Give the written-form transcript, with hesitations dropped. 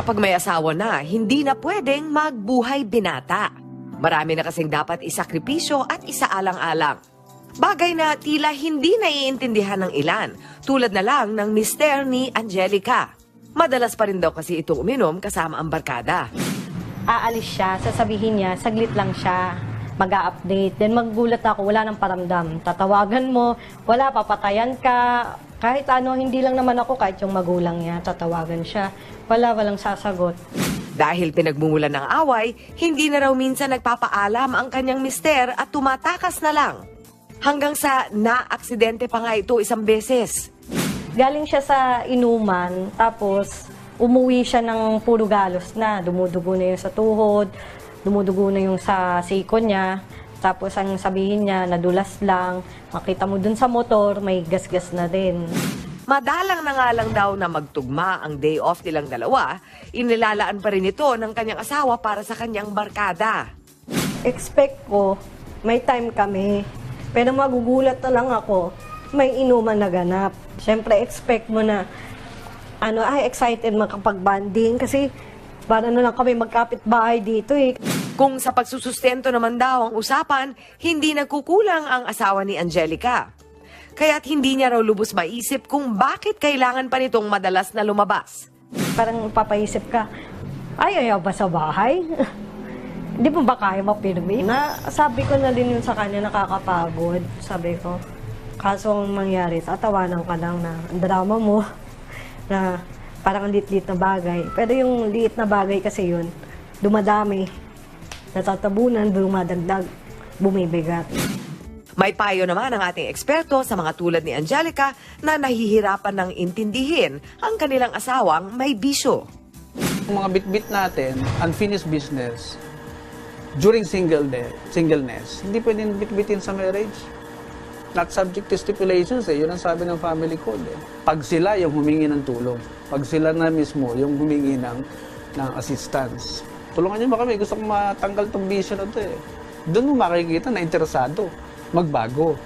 Kapag may asawa na, hindi na pwedeng magbuhay binata. Marami na kasing dapat isakripisyo at isaalang-alang. Bagay na tila hindi naiintindihan ng ilan, tulad na lang ng mister ni Angelica. Madalas pa rin daw kasi itong uminom kasama ang barkada. Aalis siya, sasabihin niya, saglit lang siya, mag-a-update. Then maggulat ako, wala nang paramdam. Tatawagan mo, wala, papatayan ka. Kahit ano, hindi lang naman ako, kahit yung magulang niya, tatawagan siya. Walang sasagot. Dahil pinagmumulan ng away, hindi na raw minsan nagpapaalam ang kanyang mister at tumatakas na lang. Hanggang sa na-aksidente pa nga ito isang beses. Galing siya sa inuman, tapos umuwi siya ng puro galos na. Dumudugo na yung sa tuhod, dumudugo na yung sa siko niya. Tapos ang sabihin niya, nadulas lang. Makita mo dun sa motor, may gas-gas na din. Madalang na nga lang daw na magtugma ang day off nilang dalawa, inilalaan pa rin ito ng kanyang asawa para sa kanyang barkada. Expect ko, may time kami. Pero magugulat na lang ako, may inuman na ganap. Siyempre, expect mo na, excited makapag-banding kasi para na lang kami magkapit-bahay dito eh. Kung sa pagsusustento naman daw ang usapan, hindi nagkukulang ang asawa ni Angelica. Kaya't hindi niya raw lubos maisip kung bakit kailangan pa nitong madalas na lumabas. Parang papaisip ka, ayaw ba sa bahay? Di mo ba kaya mapirmi? Sabi ko na din yun sa kanya, nakakapagod. Sabi ko, kaso ang mangyari, tatawanan ka lang na ang drama mo, na parang liit-liit na bagay. Pero yung liit na bagay kasi yun, dumadami. Natatabunan, dumadagdag, bumibigat. May payo naman ang ating eksperto sa mga tulad ni Angelica na nahihirapan ng intindihin ang kanilang asawang may bisyo. Yung mga bit-bit natin, unfinished business, during singleness, hindi pwedeng bit-bitin sa marriage. Not subject to stipulations Yun ang sabi ng family code Pag sila yung humingi ng tulong, pag sila na mismo yung humingi ng assistance. Tulungan niyo ba kami? Gusto kong matanggal tong bisyo na to Doon mo makikita na interesado magbago.